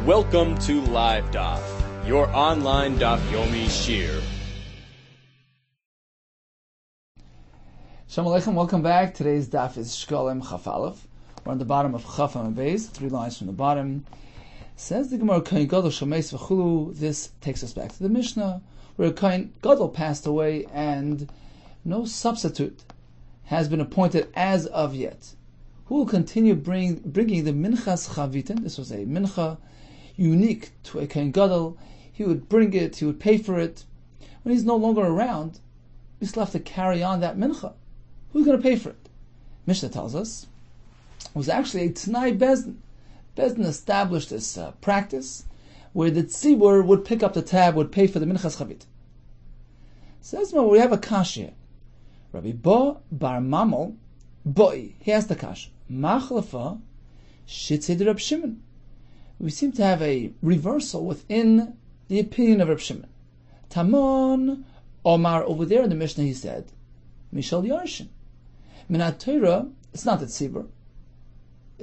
Welcome to Live Daf, your online Daf Yomi Shir. Shalom Aleichem, welcome back. Today's Daf is Shekelim Chaf Aleph. We're on the bottom of Chaf and Beis, 3 lines from the bottom. Says the Gemara, Kohen Gadol Shomeis V'chulu. This takes us back to the Mishnah, where Kohen Gadol passed away and no substitute has been appointed as of yet. Who will continue bringing the Minchas Chavitin? This was a Mincha unique to a Kohen Gadol. He would bring it, he would pay for it. When he's no longer around, we still have to carry on that Mincha. Who's going to pay for it? Mishnah tells us it was actually a T'nai Bezdin. Bezdin established this practice where the tzibur would pick up the tab, would pay for the Minchas Chavit. Says we have a kash here. Rabbi Bo Bar Mamel Boi. He asked the kash. Machlefa Shitzei de Reb Shimon. We seem to have a reversal within the opinion of Reb Shimon. Tamon Omar, over there in the Mishnah he said, Mishal Yarshin. Minat Torah, it's not the tzibur.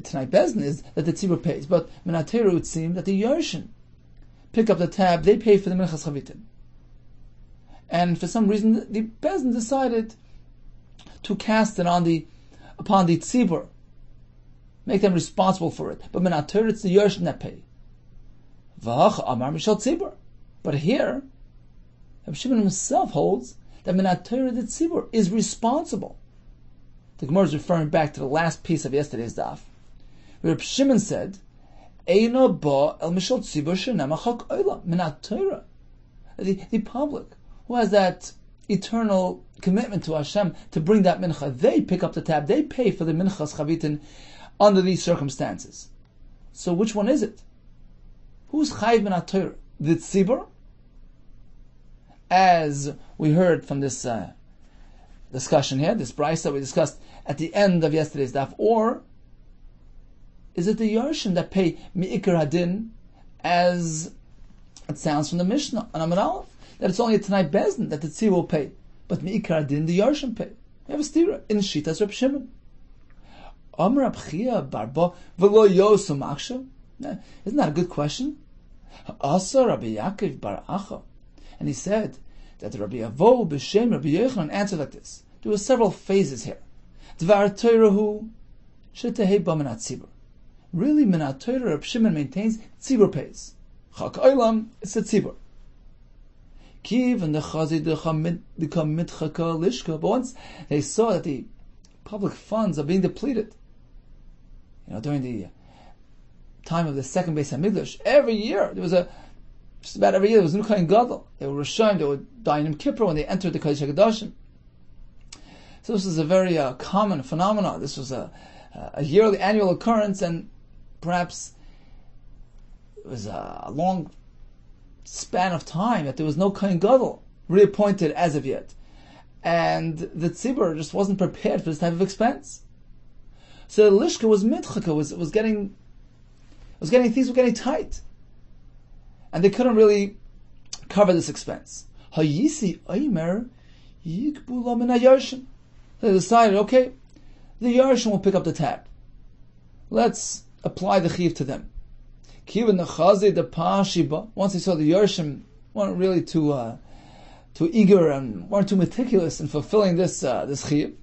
Tonight Bezdin is that the tzibur pays, but Minat Torah would seem that the Yarshin pick up the tab, they pay for the Minchas Chavitin. And for some reason, the Bezdin decided to cast it upon the tzibur, make them responsible for it. But Minat Torah, it's the Yarshin that pay. V'hach Amar Mishal Tzibur. But here, Reb Shimon himself holds that Minat Torah, the tzibur, is responsible. The Gemara is referring back to the last piece of yesterday's daf. Reb Shimon said, Eino ba el Mishal Tzibur shenema chak oila. Minat Torah, the public, who has that eternal commitment to Hashem to bring that mincha, they pick up the tab, they pay for the minchas chavitin under these circumstances. So which one is it? Who's chayiv Minat Torah? The tzibur? As we heard from this discussion here, this brayso that we discussed at the end of yesterday's daf, or is it the Yarshin that pay mi'ikar hadin, as it sounds from the Mishnah on Amud Aleph, that it's only a T'nai Bezdin that the tzibur will pay, but mi'ikar hadin the Yarshin pay. We have a stira in Shitas Reb Shimon. Amar Rab Chia Barba v'lo yosu maksha. Isn't that a good question? Asa Rabbi Yaakov bar Acha, and he said that Rabbi Avo b'shem Rabbi Yochanan answered like this. There were several phases here. Dvar Toirahu shetehei ba minat tzibur. Really, Minat Torah, Reb Shimon maintains tzibur pays. Chak olam, it's the tzibur. Kiv and the chazid become mitchaka lishka. But once they saw that the public funds are being depleted, during the time of the second Beis Hamikdash, every year just about every year there was new Kohen Gadol. They were Rishayim, they would die in Yom Kippur when they entered the Kodesh HaKadoshim. So this was a very common phenomenon. This was a yearly, annual occurrence, and perhaps it was a long span of time that there was no Kohen Gadol reappointed as of yet. And the tzibur just wasn't prepared for this type of expense. So the lishka was mitchaka, was getting things were getting tight. And they couldn't really cover this expense. Hayisi Aimer Yikbula min Yarshin. They decided, okay, the Yarshin will pick up the tab. Let's apply the chiv to them. Kivin the chazi the pashiba. Once they saw the Yarshin weren't really too eager and weren't too meticulous in fulfilling this chiv,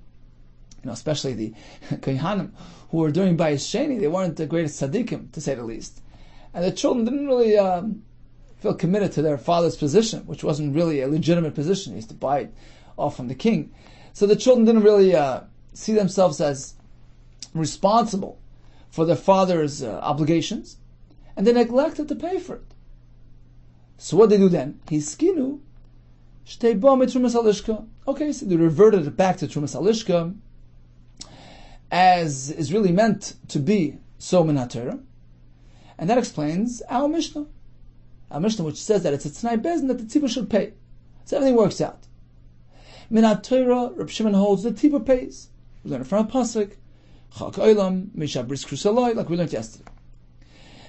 especially the kohanim who were doing bayis sheni, they weren't the greatest tzaddikim, to say the least. And the children didn't really feel committed to their father's position, which wasn't really a legitimate position. He used to buy it off from the king. So the children didn't really see themselves as responsible for their father's obligations, and they neglected to pay for it. So what did they do then? Hiskinu shtei ba mitrumas alishka. Okay, so they reverted it back to trumas alishka, as is really meant to be so Minat Torah. And that explains our Mishnah. Our Mishnah, which says that it's a T'nai Bezdin that the tzibur should pay. So everything works out. Minat Torah, Reb Shimon holds the tzibur pays. We learned it from a pasuk, Chak Olam, Misha Bris Krusaloi, like we learned yesterday.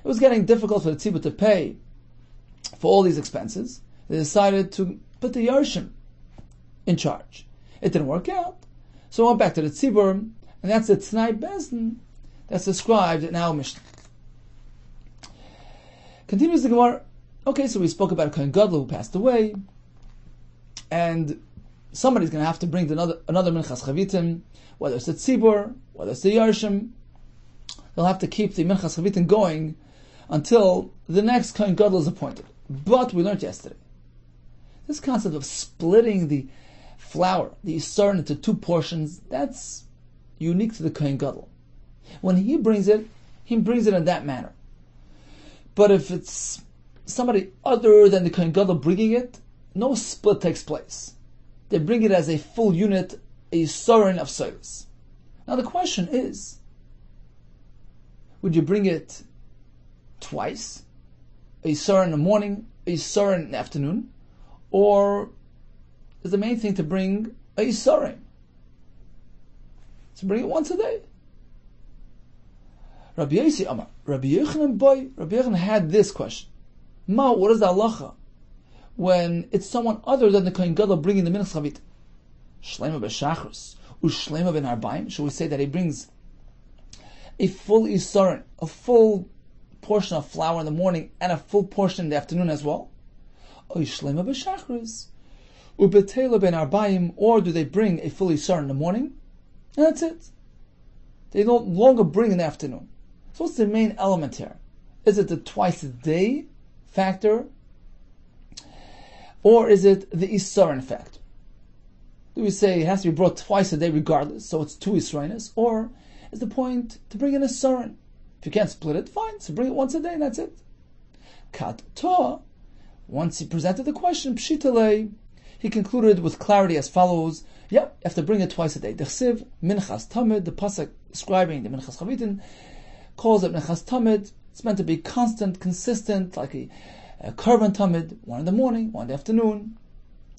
It was getting difficult for the tzibur to pay for all these expenses. They decided to put the Yarshim in charge. It didn't work out. So we went back to the tzibur, and that's the T'nai Bezdin that's described in our Mishnah. Continues the Gemara. Okay, so we spoke about a Kohen Gadol who passed away, and somebody's going to have to bring another Minchas Chavitim, whether it's the Tzibur, whether it's the Yarshim. They'll have to keep the Minchas Chavitim going until the next Kohen Gadol is appointed. But we learned yesterday, this concept of splitting the flour, the Yisar, into two portions, that's unique to the Kohen Gadol. When he brings it in that manner. But if it's somebody other than the Kohen Gadol bringing it, no split takes place. They bring it as a full unit, a Yisar of Solis. Now the question is, would you bring it twice? A Yisar in the morning, a Yisar in the afternoon? Or is the main thing to bring a Yisar? So bring it once a day. Rabbi Yosi Amar, Rabbi Yehuda had this question. Ma, what is the halacha when it's someone other than the Kohen Gadol bringing the Minchas Chavit? Shlema b'shachris, u'shlema ben arbaim. Should we say that he brings a full Yisar, a full portion of flour in the morning and a full portion in the afternoon as well? Or shlema b'shachris, u'betela ben arbaim, or do they bring a full Yisar in the morning? And that's it. They no longer bring in the afternoon. So what's the main element here? Is it the twice a day factor? Or is it the Isarin factor? Do we say it has to be brought twice a day regardless, so it's two Israelis? Or is the point to bring in a Isarin? If you can't split it, fine, so bring it once a day and that's it. Kat Ta, once he presented the question, Pshitale, he concluded with clarity as follows. Yeah, you have to bring it twice a day. Dechsiv, Minchas Tamid, the Pasuk describing the Minchas Chavitin, calls it Minchas Tamid. It's meant to be constant, consistent, like a Korban Tamid, one in the morning, one in the afternoon.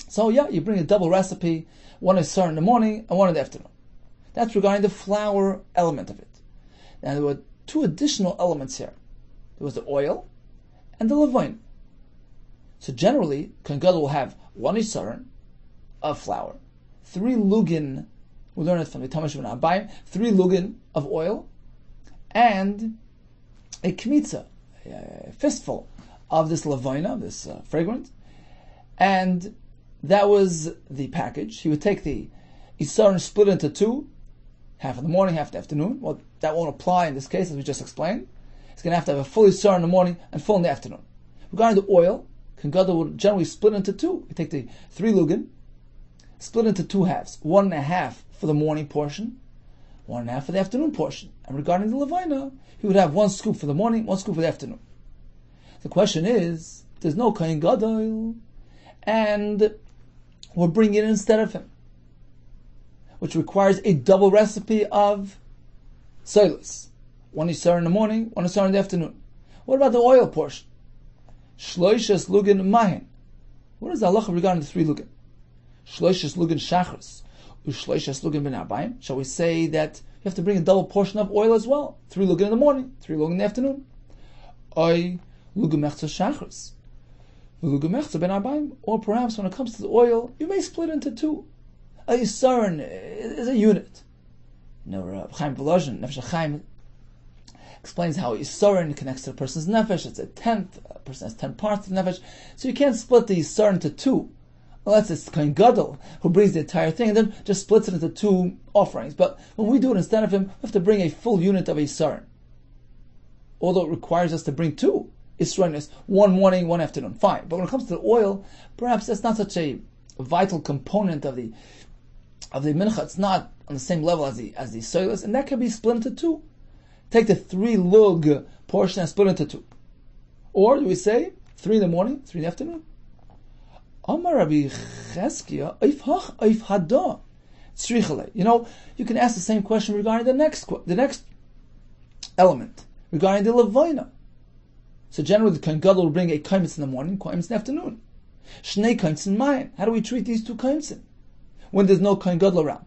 So yeah, you bring a double recipe, one is in the morning and one in the afternoon. That's regarding the flour element of it. Now there were two additional elements here. There was the oil and the levain. So generally, Kohen Gadol will have one isaron of flour, 3 lugin, we learn it from the Tamash Ben Abayim, 3 lugin of oil, and a kmitza, a fistful of this levina, this fragrant, and that was the package. He would take the isaron, split it into two, half in the morning, half in the afternoon. Well, that won't apply in this case, as we just explained. He's going to have a full isaron in the morning and full in the afternoon. Regarding the oil, Kohen Gadol would generally split into two. You take the 3 lugin, split into 2 halves, 1.5 for the morning portion, 1.5 for the afternoon portion. And regarding the levina, he would have 1 scoop for the morning, 1 scoop for the afternoon. The question is, there's no Kohen Gadol, and we're bringing it instead of him, which requires a double recipe of soilus. 1 Yisar in the morning, 1 Yisar in the afternoon. What about the oil portion? Shloishes lugin mahin. What is the halacha regarding the 3 lugin? Shloishes lugin shachris, u'shloishes lugin ben arbaim. Shall we say that you have to bring a double portion of oil as well? 3 lugin in the morning, 3 lugin in the afternoon. Oy lugin mechza shachris, lugin mechza ben arbaim. Or perhaps when it comes to the oil, you may split into 2. A yisaron is a unit. Rabbi Chaim Volozhin, Nefesh Chaim, explains how Yissarin connects to a person's nefesh. It's a tenth. A person has 10 parts of nefesh. So you can't split the Yissarin into 2. Unless it's Kohen Gadol who brings the entire thing and then just splits it into 2 offerings. But when we do it instead of him, we have to bring a full unit of Yissarin. Although it requires us to bring 2 Yissarin, 1 morning, 1 afternoon. Fine. But when it comes to the oil, perhaps that's not such a vital component of the mincha. It's not on the same level as the soilus, and that can be split into 2. Take the 3 lug portion and split into 2. Or do we say 3 in the morning, 3 in the afternoon? Amar Rabbi Cheskia, Eif Hada Tzrichale. You know, you can ask the same question regarding the next element, regarding the levina. So generally, the Kohen Gadol will bring a kaimitz in the morning, kaimitz in the afternoon. Shnei kaimitz in mine. How do we treat these 2 kaimitz when there's no Kohen Gadol around?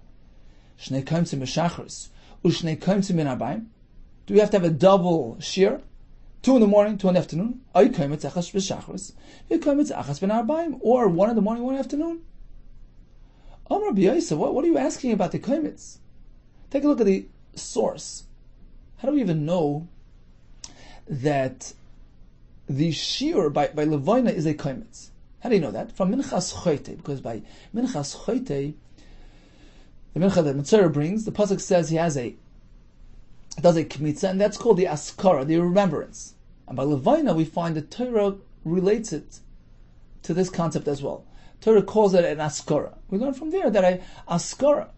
Shnei kaimitz b'shachris, u'shnei kaimitz ben arbaim. Do we have to have a double shear? 2 in the morning, 2 in the afternoon? Or 1 in the morning, 1 in the afternoon? Rabbi Yosef, what are you asking about the kaimitz? Take a look at the source. How do we even know that the shiur by Levina is a kaimitz. How do you know that? From Minchas Choite, because by Minchas Choite, the Mincha that Mitzvah brings, the pasuk says he does a kmitza, and that's called the askara, the remembrance. And by Levina, we find that Torah relates it to this concept as well. Torah calls it an askara. We learn from there that a askara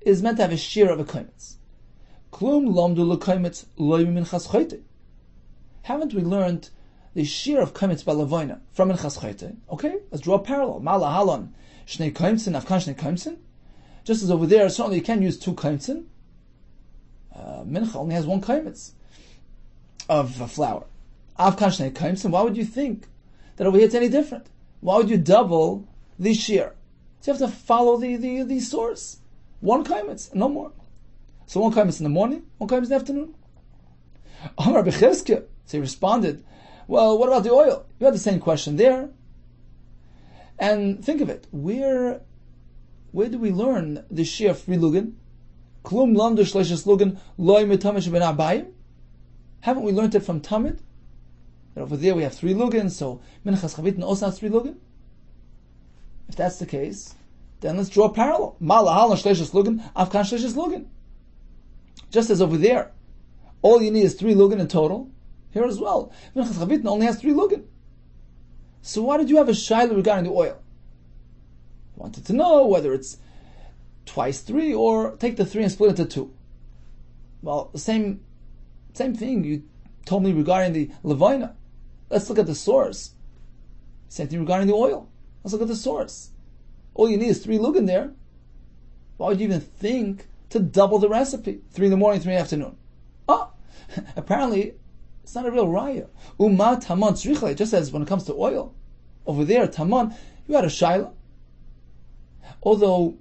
is meant to have a shiur of a kaimitz. Klum lomdu lekaimitz loy minchas choite. Haven't we learned the shiur of kaimitz by Levina from minchas choite? Okay, let's draw a parallel. Mala halon shnei kaimtzin afkan shnei kaimtzin. Just as over there, certainly you can use two kaimtzin. Mincha only has one kaimitz of flour. Afkan shnei kaimtzin. Why would you think that over here it's any different? Why would you double the shiur? So you have to follow the source. One kaimitz, no more. So one kaimitz in the morning, one kaimitz in the afternoon. Amar Bechizkiah. So he responded, well, what about the oil? You had the same question there. And think of it, where do we learn the shiur of Fri Jun? Klum lamdu shleishes lugan loy mitamish ben abayim. Haven't we learned it from Tamid? That over there we have 3 lugan, so Minchas Chavitin also has 3 lugan. If that's the case, then let's draw a parallel. Mala halon shleishes lugan, afkan shleishes lugan. Just as over there, all you need is 3 lugan in total. Here as well, Minchas Chavitin only has 3 lugan. So why did you have a shaila regarding the oil? You wanted to know whether it's twice 3 or take the 3 and split it into 2. Well, the same thing you told me regarding the Levina. Let's look at the source. Same thing regarding the oil. Let's look at the source. All you need is 3 lugan there. Why would you even think to double the recipe? 3 in the morning, 3 in the afternoon. Apparently it's not a real raya. Umma taman tzricha, just as when it comes to oil. Over there, taman, you had a shaila. Although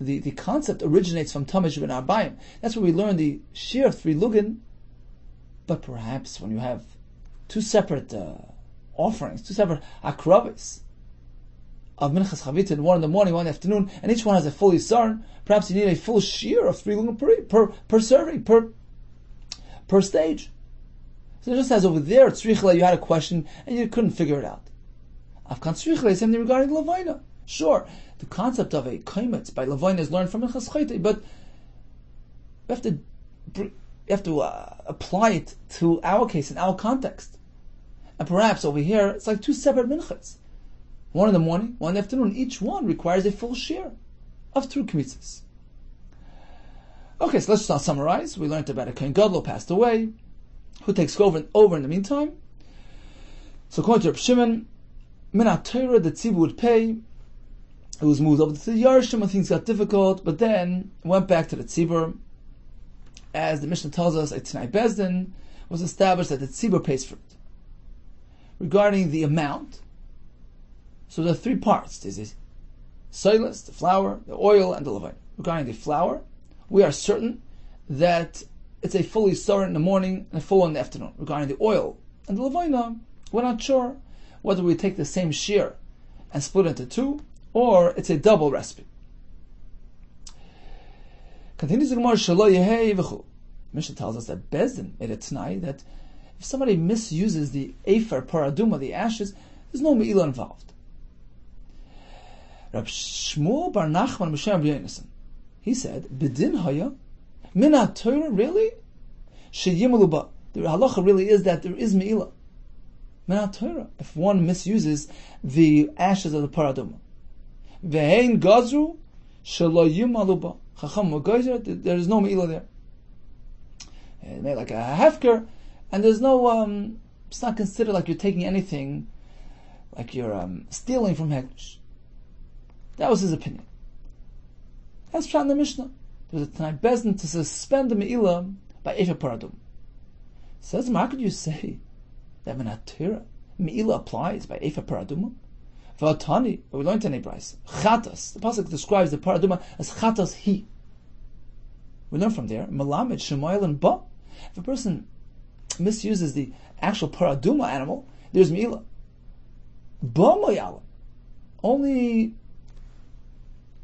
the concept originates from Tamish ben Arbayim. That's where we learn the shiur of 3 lugan. But perhaps when you have 2 separate offerings, 2 separate akrabis of Minchas Chavitin, one in the morning, one in the afternoon, and each one has a full yisarn, perhaps you need a full shiur of 3 lugan per serving, per stage. So just as over there at Tzrichla you had a question and you couldn't figure it out. Afkan Tzrichla is something regarding Levina. Sure, the concept of a kaimitz by Levina is learned from Minchas Choite, but you have to apply it to our case, in our context. And perhaps over here, it's like 2 separate minchas. One in the morning, one in the afternoon. Each one requires a full shiur of 2 kmitzas. Okay, so let's just summarize. We learned about a Kohen Gadol passed away. Who takes over in the meantime? So according to Reb Shimon, Minat Torah, the tzibur would pay. It was moved over to the Yarshim when things got difficult, but then went back to the tzibur. As the Mishnah tells us, a T'nai Bezdin was established that the tzibur pays for it. Regarding the amount, so there are 3 parts. There's the soilus, the flour, the oil, and the levine. Regarding the flour, we are certain that it's a full yisar in the morning and a full in the afternoon. Regarding the oil and the levina, we're not sure whether we take the same shiur and split it into 2, or it's a double recipe. Continues the Gemara, Shelo Yehei v'chu. Mishnah tells us that Bezdin made a t'nai that if somebody misuses the efer paraduma, the ashes, there's no me'ilah involved. Rab Shmuel bar Nachman Moshe Yonasan, he said, B'din haya, Minat Torah, really? Sheyimalu ba. The halacha really is that there is me'ilah. Minat Torah, if one misuses the ashes of the paraduma. Ve'ein gazru, shelo yimalu ba. Chacham Geyser, there is no me'ilah there. It made like a hefker, and there's no, it's not considered like you're taking anything, like you're stealing from Hekdesh. That was his opinion. That's found in the Mishnah. There was a T'nai Bezdin to suspend the me'ilah by Efer Paradum. Says, how could you say that Minat Torah me'ilah applies by Efer Paradum? V'atani, we learned in a brayso, chatas. The pasuk describes the paraduma as chatas he. We learn from there, malamed shemayel and ba. If a person misuses the actual paraduma animal, there's me'ilah. Ba moyalim. Only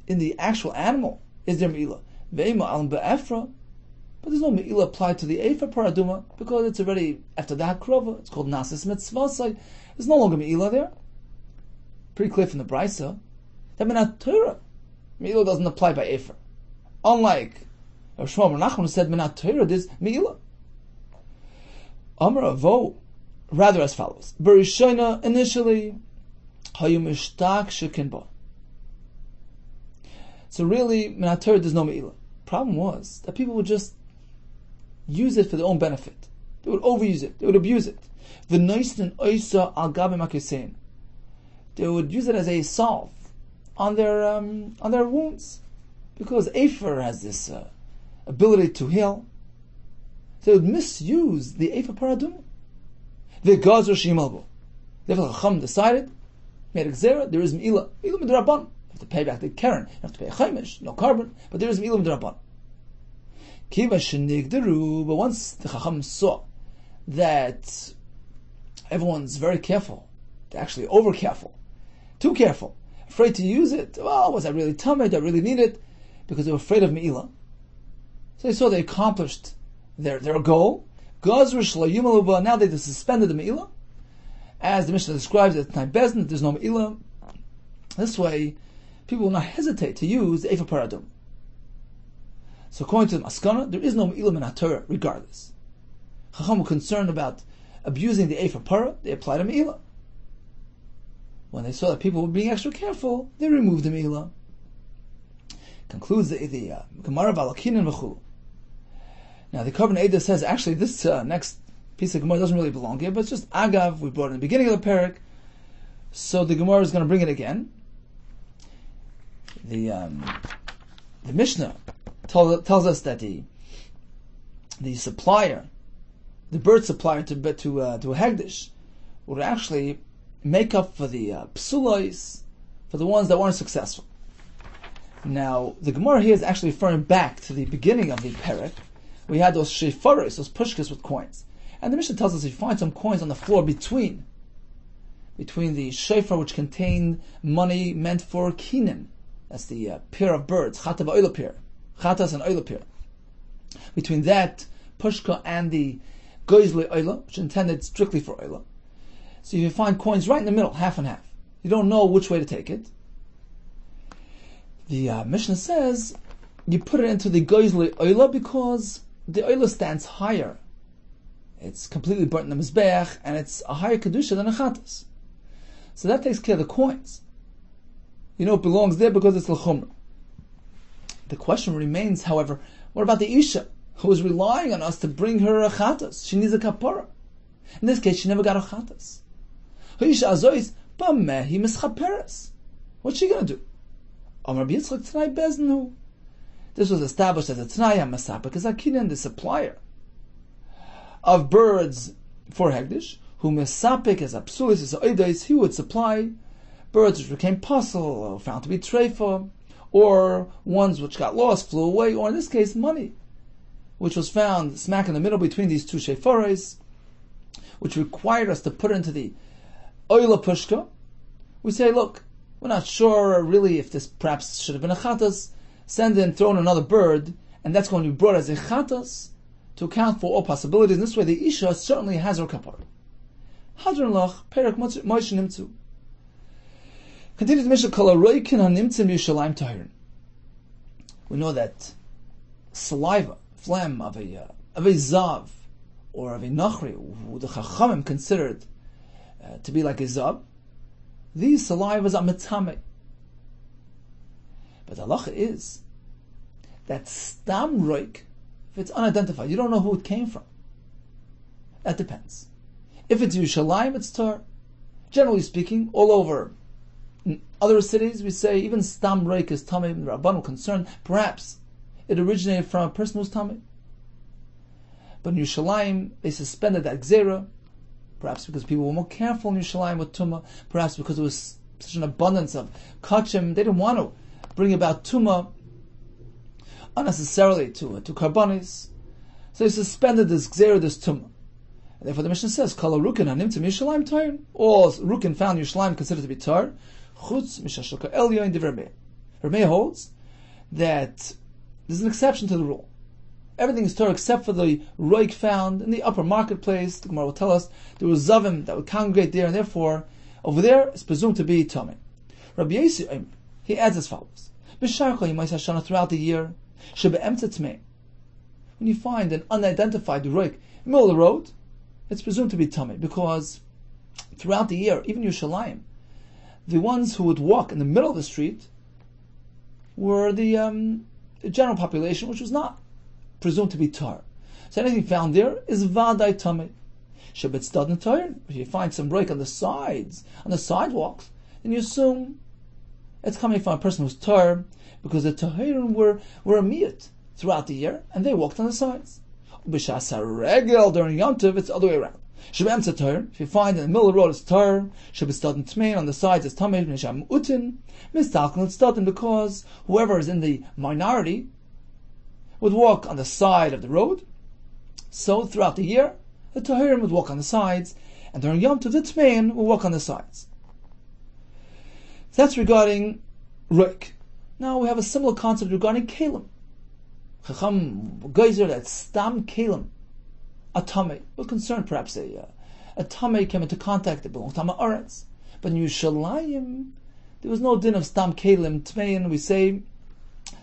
in the actual animal is there me'ilah. Ve'ima alim be'efra. But there's no me'ila applied to the Efer Paraduma because it's already after the Hakrova. It's called Nasis Mitzvah. There's no longer me'ila there. Pretty clear from the Brisa that Minat Torah me'ila doesn't apply by Efer. Unlike Shmuel Bar Nachman who said Minat Torah, there's me'ila. Amar Avo, rather as follows: Berishona initially hayu mishtaq shekin. So really, Minat Torah there's no me'ila. Problem was that people would just use it for their own benefit. They would overuse it. They would abuse it. They would use it as a salve on their wounds, because Efer has this ability to heal. So they would misuse the Efer Paraduma. The Gazer Shimalbo. Therefore, Chacham decided, made a gzera, there is me'ila. Me'ila midrabban. You have to pay back the Karen. You have to pay a chaimish, no carbon, but there is me'ila midrabban. Kiva shenigderu, but once the Chacham saw that everyone's very careful, they're actually over careful, too careful, afraid to use it. Well, was I really tamei? Do I really need it? Because they were afraid of me'ila. So they saw they accomplished their goal. Gazru shla yumaluba. Now they suspended the me'ila, as the Mishnah describes it. Tnai bezin, there's no me'ila. This way, people will not hesitate to use the Efer Paradum. So according to the Maskana, there is no me'ila min HaTorah regardless. Chacham were concerned about abusing the Efer Para, they applied a me'ila. When they saw that people were being extra careful, they removed the me'ila. Concludes the Gemara Valakinan V'chulu. Now the Korban Eidah says, actually this next piece of Gemara doesn't really belong here, but it's just Agav, we brought it in the beginning of the parak, so the Gemara is going to bring it again. The Mishnah tells us that the supplier, the bird supplier to a Hegdish, would actually make up for the psulois, for the ones that weren't successful. Now, the Gemara here is actually referring back to the beginning of the parak. We had those shefaris, those pushkas with coins. And the Mishnah tells us if you find some coins on the floor between the shofar which contained money meant for kinin, that's the pair of birds, chatav oila pair, chatas and oila pair. Between that pushka and the goizle oila, which is intended strictly for oila. So you find coins right in the middle, half and half. You don't know which way to take it. The Mishnah says you put it into the goizle oila because the oila stands higher. It's completely burnt in the mizbeach, and it's a higher kedusha than a chatas. So that takes care of the coins. You know it belongs there because it's l'chumra. The question remains, however, what about the isha who is relying on us to bring her a chatas? She needs a kapara. In this case, she never got a chatas. Isha azois b'mehi mischaperes. What's she going to do? Amar Rabbi Yitzchak Tnai Beznu. This was established as a Tnai HaMasapek as Akinan, the supplier of birds for Hegdish, who Mesapek as Apsulis as Oides, he would supply birds which became puzzle or found to be treifa, or ones which got lost, flew away, or in this case money, which was found smack in the middle between these two shefares, which required us to put it into the oila pushka. We say, look, we're not sure really if this perhaps should have been a chatas. Send in, throw in another bird, and that's going to be brought as a chatas to account for all possibilities. In this way, the isha certainly has her kapar. Hadron lach perak Moshe nimtzu. Continues the Mishnah, kol haroikin hanimtzim Yerushalayim tahirin. We know that saliva, phlegm of a zav or of a nachri, who the chachamim considered to be like a zav, these salivas are metameh. But the halacha is that stam roik, if it's unidentified, you don't know who it came from. That depends. If it's Yerushalayim, it's tar. Generally speaking, all over in other cities, we say even stam roik is tamei. The Rabban concerned, perhaps it originated from a person who's tamei. But in Yerushalayim, they suspended that gzera, perhaps because people were more careful in Yerushalayim with tumah, perhaps because there was such an abundance of kachim, they didn't want to bring about tumah unnecessarily to karbanis. So they suspended this gzera, this tumah. And therefore the Mishnah says, Kala rukin hanimtzim Yerushalayim tar. All rukin found in Yerushalayim considered to be tar. Chutz mishashoka elyon divrei Rabbi holds that there's an exception to the rule. Everything is Torah except for the roik found in the upper marketplace. The Gemara will tell us there was zavim that would congregate there, and therefore over there it's presumed to be tamei. Rabbi Yehuda, he adds as follows: throughout the year, when you find an unidentified roik in the middle of the road, it's presumed to be tamei, because throughout the year, even Yerushalayim, the ones who would walk in the middle of the street were the general population, which was not presumed to be tar. So anything found there is vadai tamei. If you find some break on the sides, on the sidewalks, then you assume it's coming from a person who's tar, because the tahirim were a miyut throughout the year, and they walked on the sides. B'shas during Yom Tov, it's the other way around. If you find in the middle of the road it's tar, on the sides it's tamei, because whoever is in the minority would walk on the side of the road. So throughout the year, the tahirim would walk on the sides, and during Yom Tov, the tmein would walk on the sides. That's regarding roik. Now we have a similar concept regarding kelim. Chacham geyser that stam kelim, a tamei. We're concerned perhaps a tamei came into contact that belonged to Ha'aretz. But in Yerushalayim, there was no din of stam kelim tmein. We say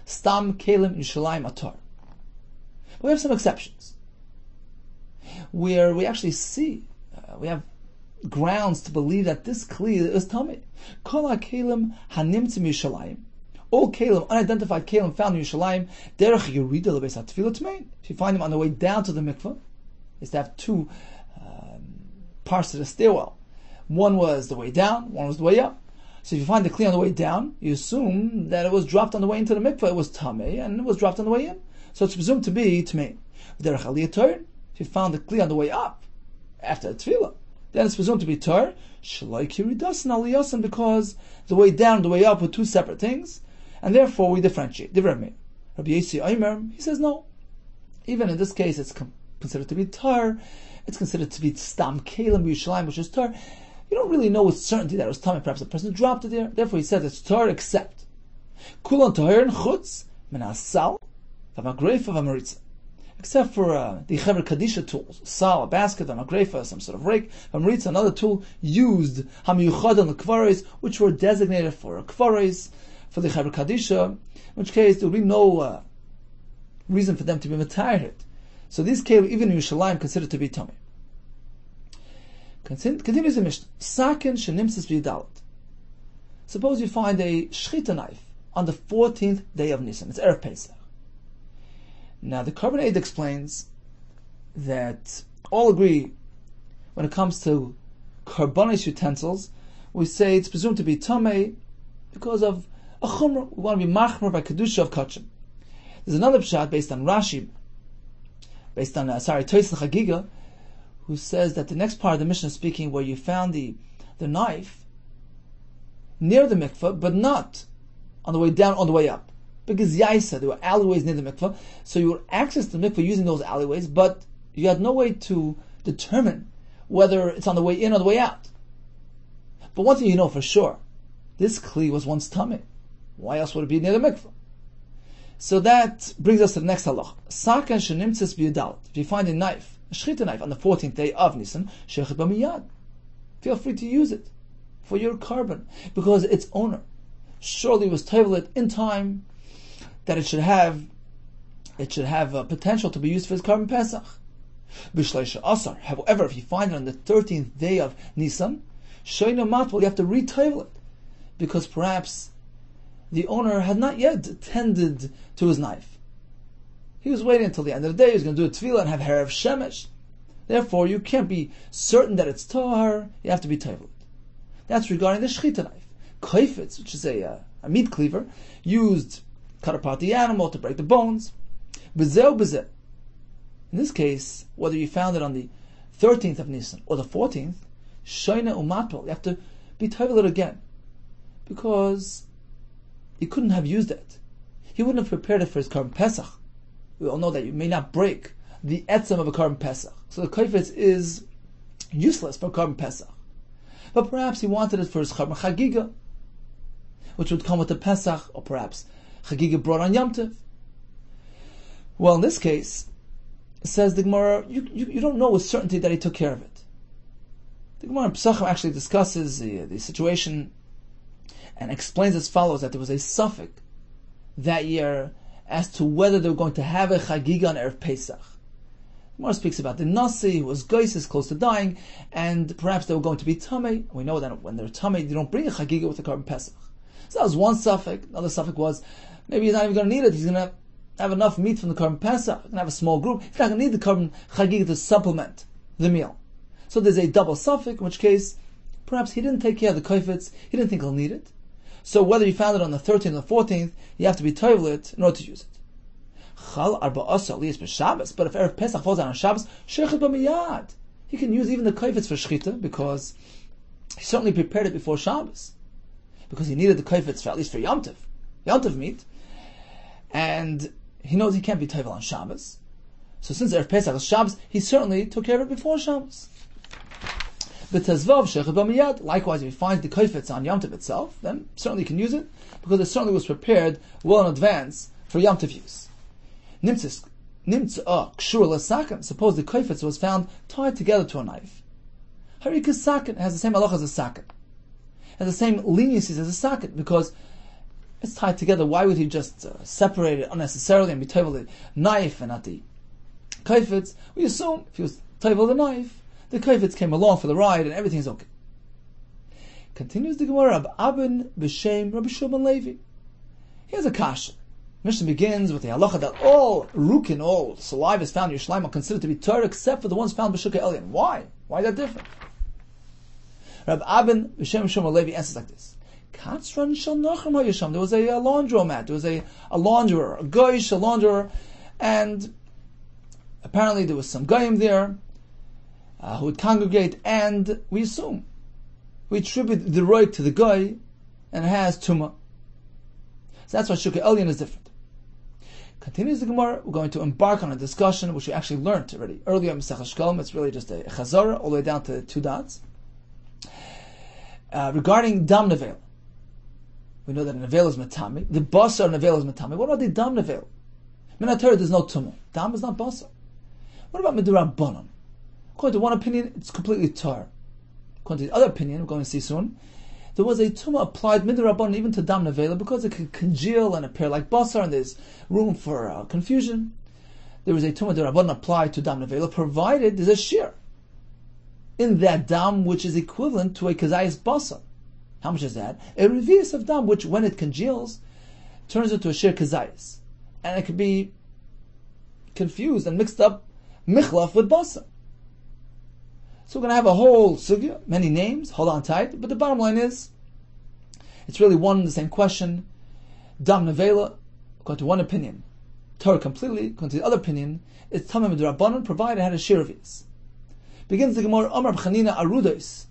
stam kelim Yerushalayim atar. But we have some exceptions where we actually see we have grounds to believe that this kli is tamei. Kol ha-kelim hanimtzim Yerushalayim. All kelim, unidentified kelim found in Yerushalayim, derech yerida lebeis hatefila tmein. If you find them on the way down to the mikveh, is to have two parts to the stairwell. One was the way down, one was the way up. So if you find the kli on the way down, you assume that it was dropped on the way into the mikveh. It was tamei, and it was dropped on the way in. So it's presumed to be tamei. Derech aliyah torah. If you found the kli on the way up after the tefillah, then it's presumed to be tar. Shalai kiridasan aliyasan, because the way down and the way up were two separate things, and therefore we differentiate. Rabbi Yehuda, he says no. Even in this case, it's considered to be tar. It's considered to be stam kelim Yerushalayim, which is tar. You don't really know with certainty that it was tamei. Perhaps a person dropped it there. Therefore, he says it's tar, except kulan tahirin chutz min hasal v'magreifa v'maritza. Except for the Chaver Kadisha tools, sal, a basket, a magrefa, some sort of rake, v'maritza, another tool used hamiyuchad on the kvares, which were designated for kvares, for the Chaver Kadisha, in which case there would be no reason for them to be matayired. So these kelim, even in Yerushalayim, considered to be tamei. Continues the Mishnah. Sakin shenimtzis b'yidalet. Suppose you find a shchita knife on the 14th day of Nisan. It's Erev Pesach. Now the Korban Eid explains that all agree when it comes to korbanos utensils, we say it's presumed to be tamei because of a chumrah. We want to be machmer by kedusha of kachim. There's another pshat based on Rashi, based on Tois Chagiga, who says that the next part of the Mishnah is speaking where you found the knife near the mikveh, but not on the way down, on the way up. Because Yaisa, there were alleyways near the mikveh, so you would access the mikveh using those alleyways, but you had no way to determine whether it's on the way in or the way out. But one thing you know for sure, this kli was once tamei. Why else would it be near the mikveh? So that brings us to the next halach. Sakan shenimtzes b'yidalet. If you find a knife, a shchita knife, on the 14th day of Nisan, shechet b'miyad. Feel free to use it for your carbon, because its owner surely was toilet in time that it should have a potential to be used for his carbon Pesach. B'shleisha asar. However, if you find it on the 13th day of Nisan, shoyna matval, you have to re-toivel it, because perhaps the owner had not yet tended to his knife. He was waiting until the end of the day. He was going to do a tefillah and have harav shemesh. Therefore, you can't be certain that it's tahar. You have to be toivel. That's regarding the shchita knife. Koifetz, which is a meat cleaver, used cut apart the animal to break the bones. Bezeh bezeh. In this case, whether you found it on the 13th of Nisan or the 14th, shoyna umatol, you have to be toivel it again, because he couldn't have used it. He wouldn't have prepared it for his carbon Pesach. We all know that you may not break the etzem of a carbon Pesach. So the koifetz is useless for carbon Pesach. But perhaps he wanted it for his carbon Chagiga, which would come with the Pesach, or perhaps Chagiga brought on Yom Tov. Well, in this case, it says the Gemara, you don't know with certainty that he took care of it. The Gemara in Pesachim actually discusses the situation and explains as follows, that there was a suffix that year as to whether they were going to have a chagiga on Erev Pesach. The Gemara speaks about the Nasi, who was Goysis, close to dying, and perhaps they were going to be Tamei. We know that when they're Tamei, they don't bring a chagiga with the Korban Pesach. So that was one suffix. Another suffix was, maybe he's not even going to need it. He's going to have enough meat from the Korban Pesach. He's going to have a small group. He's not going to need the Korban chagiga to supplement the meal. So there's a double suffix, in which case, perhaps he didn't take care of the koifetz, he didn't think he'll need it. So whether you found it on the 13th or 14th, you have to be toivel it in order to use it. But if Erev Pesach falls out on Shabbos, he can use even the koifetz for shchita, because he certainly prepared it before Shabbos, because he needed the koifetz for at least for Yom Tov meat, and he knows he can't be toivel on Shabbos. So since Erev Pesach is Shabbos, he certainly took care of it before Shabbos. Likewise, if he finds the koifetz on Yom Tov itself, then certainly he can use it, because it certainly was prepared well in advance for Yom Tov use. Suppose the koifetz was found tied together to a knife. Harika sakin has the same halacha as a sakin, has the same leniencies as a sakin, because it's tied together. Why would he just separate it unnecessarily and be toivel the knife and not the koifetz? We assume if he was toivel the knife, the koifetz came along for the ride and everything's okay. Continues the Gemara, Rabbi Abin b'shem Rabbi Shimon Levi. Here's a kasha. Mishnah begins with the halacha that all rukin, all saliva is found in Yerushalayim are considered to be Torah except for the ones found b'shukei elyon. Why? Why is that different? Rabbi Abin b'shem Shimon Levi answers like this. Katzran shel nachem ha'yisham. There was a laundromat. There was a launderer, a goyish, a launderer, and apparently there was some goyim there who would congregate, and we attribute the roik to the guy, and it has tumah. So that's why shukei elyon is different. Continues the Gemara, we're going to embark on a discussion which we actually learned already earlier in Masechah Shekelim. It's really just a chazara all the way down to 2 dots. Regarding dam nevel. We know that a nevel is matami. The basar nevel is matami. What about the dam nevel? Minatorah, there's no tumah. Dam is not basar. What about midrabanan? According to one opinion, it's completely tar. According to the other opinion, we're going to see soon, there was a tumah applied midrabanan even to dam nevela, because it could congeal and appear like basar, and there's room for confusion. There was a tumah derabanan applied to dam nevela, provided there's a shear in that dam which is equivalent to a kazayas basar. How much is that? A revius of dam, which when it congeals, turns into a shear kazayas, and it could be confused and mixed up michlaf with basar. So we're going to have a whole sugya, many names, hold on tight, but the bottom line is, it's really one and the same question. Dam nevela, according to one opinion, Torah completely, according to the other opinion, it's tamim d'rabbanan, provided it had a shear of his. Begins the Gemara, Amar b'chanina arudos,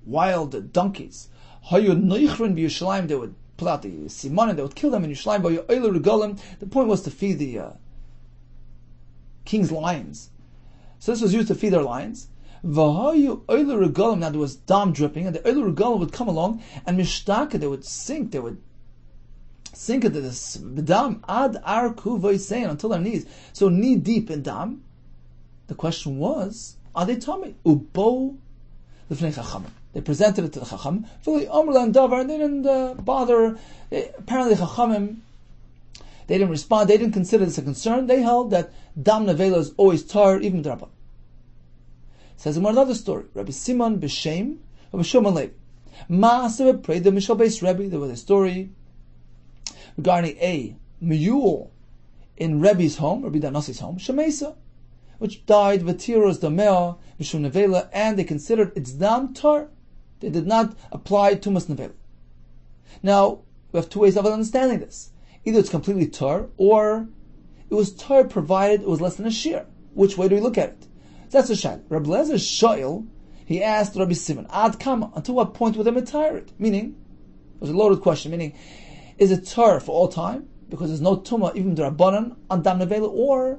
wild donkeys, hayu noichrin b'Yerushalayim, they would pull out the simanim, they would kill them in Yerushalayim, b'yu eilu regalim. The point was to feed the king's lions. So this was used to feed their lions. V'hayu eilu regalim, now there was dam dripping, and the eilu regalim would come along, and mishtaka, they would sink into this dam, ad arku v'yisein, until their knees. So knee deep in dam. The question was, are they tummy? Ubo l'fnei chachamim. They presented it to the chachamim. Fully amr lan davar, and they didn't bother. Apparently, chachamim, they didn't respond. They didn't consider this a concern. They held that dam nevela is always tar, even drabban. Says in another story, Rabbi Simon b'shem Rabbi Shimon Levi. Ma'aseh prayed the Mishal Beis Rebbe. There was a story regarding a mule in Rebbe's home, Rabbi Danasi's home, Shemesa, which died v'tiros damea mishum nevela, and they considered its dam tar. They did not apply tumas nevela. Now we have 2 ways of understanding this. Either it's completely tar, or it was tar provided it was less than a shear. Which way do we look at it? That's a shayla. Rabbi Lezer Shoel, he asked Rabbi Simon, Ad kama, until what point would they retire it? Meaning, it was a loaded question, meaning, is it tar for all time? Because there's no tumah, even d'rabbanan, on dam nevela, or